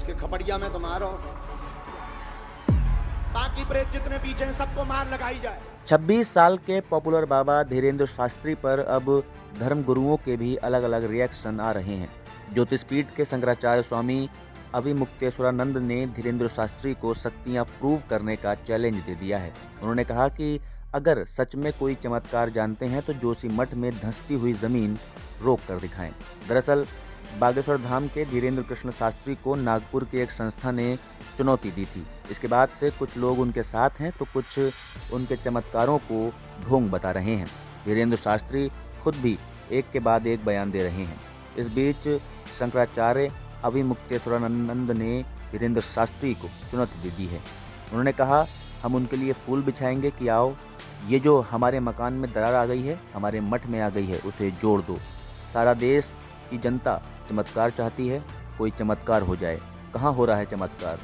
इसके खपड़िया में तो मारो, बाकी प्रेत जितने पीछे हैं सबको मार लगाई जाए। 26 साल के पॉपुलर बाबा धीरेन्द्र शास्त्री पर अब धर्म गुरुओं के भी अलग अलग रिएक्शन आ रहे हैं। ज्योतिषपीठ के शंकराचार्य स्वामी अभिमुक्तेश्वरानंद ने धीरेन्द्र शास्त्री को शक्तियां प्रूव करने का चैलेंज दे दिया है। उन्होंने कहा कि अगर सच में कोई चमत्कार जानते हैं तो जोशी मठ में धंसती हुई जमीन रोक कर दिखाएं। दरअसल बागेश्वर धाम के धीरेन्द्र कृष्ण शास्त्री को नागपुर की एक संस्था ने चुनौती दी थी। इसके बाद से कुछ लोग उनके साथ हैं तो कुछ उनके चमत्कारों को ढोंग बता रहे हैं। धीरेन्द्र शास्त्री खुद भी एक के बाद एक बयान दे रहे हैं। इस बीच शंकराचार्य अभिमुक्तेश्वरानंद ने धीरेन्द्र शास्त्री को चुनौती दे दी है। उन्होंने कहा, हम उनके लिए फूल बिछाएंगे कि आओ, ये जो हमारे मकान में दरार आ गई है, हमारे मठ में आ गई है, उसे जोड़ दो। सारा देश की जनता चमत्कार चाहती है, कोई चमत्कार हो जाए। कहाँ हो रहा है चमत्कार?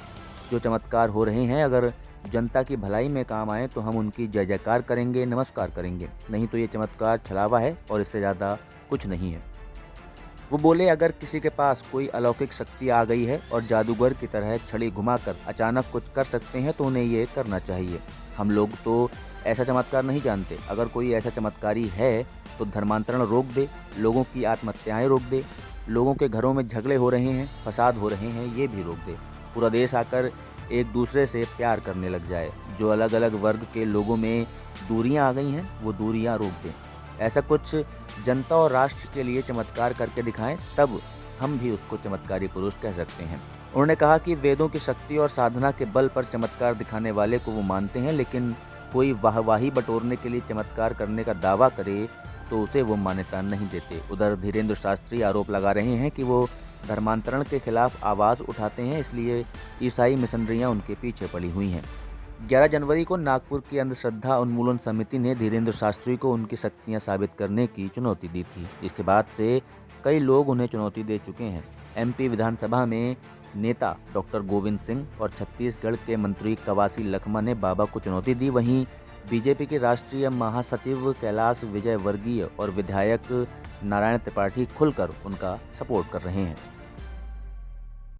जो चमत्कार हो रहे हैं अगर जनता की भलाई में काम आए तो हम उनकी जय जयकार करेंगे, नमस्कार करेंगे। नहीं तो ये चमत्कार छलावा है और इससे ज़्यादा कुछ नहीं है। वो बोले, अगर किसी के पास कोई अलौकिक शक्ति आ गई है और जादूगर की तरह छड़ी घुमाकर अचानक कुछ कर सकते हैं तो उन्हें ये करना चाहिए। हम लोग तो ऐसा चमत्कार नहीं जानते। अगर कोई ऐसा चमत्कारी है तो धर्मांतरण रोक दे, लोगों की आत्महत्याएं रोक दे, लोगों के घरों में झगड़े हो रहे हैं, फसाद हो रहे हैं, ये भी रोक दे। पूरा देश आकर एक दूसरे से प्यार करने लग जाए। जो अलग अलग वर्ग के लोगों में दूरियां आ गई हैं वो दूरियां रोक दें। ऐसा कुछ जनता और राष्ट्र के लिए चमत्कार करके दिखाएं, तब हम भी उसको चमत्कारी पुरुष कह सकते हैं। उन्होंने कहा कि वेदों की शक्ति और साधना के बल पर चमत्कार दिखाने वाले को वो मानते हैं, लेकिन कोई वाहवाही बटोरने के लिए चमत्कार करने का दावा करे तो उसे वो मान्यता नहीं देते। उधर धीरेन्द्र शास्त्री आरोप लगा रहे हैं कि वो धर्मांतरण के खिलाफ आवाज़ उठाते हैं, इसलिए ईसाई मिशनरियाँ उनके पीछे पड़ी हुई हैं। 11 जनवरी को नागपुर की अंधश्रद्धा उन्मूलन समिति ने धीरेन्द्र शास्त्री को उनकी शक्तियां साबित करने की चुनौती दी थी। इसके बाद से कई लोग उन्हें चुनौती दे चुके हैं। एमपी विधानसभा में नेता डॉक्टर गोविंद सिंह और छत्तीसगढ़ के मंत्री कवासी लखमा ने बाबा को चुनौती दी। वहीं बीजेपी के राष्ट्रीय महासचिव कैलाश विजयवर्गीय और विधायक नारायण त्रिपाठी खुलकर उनका सपोर्ट कर रहे हैं।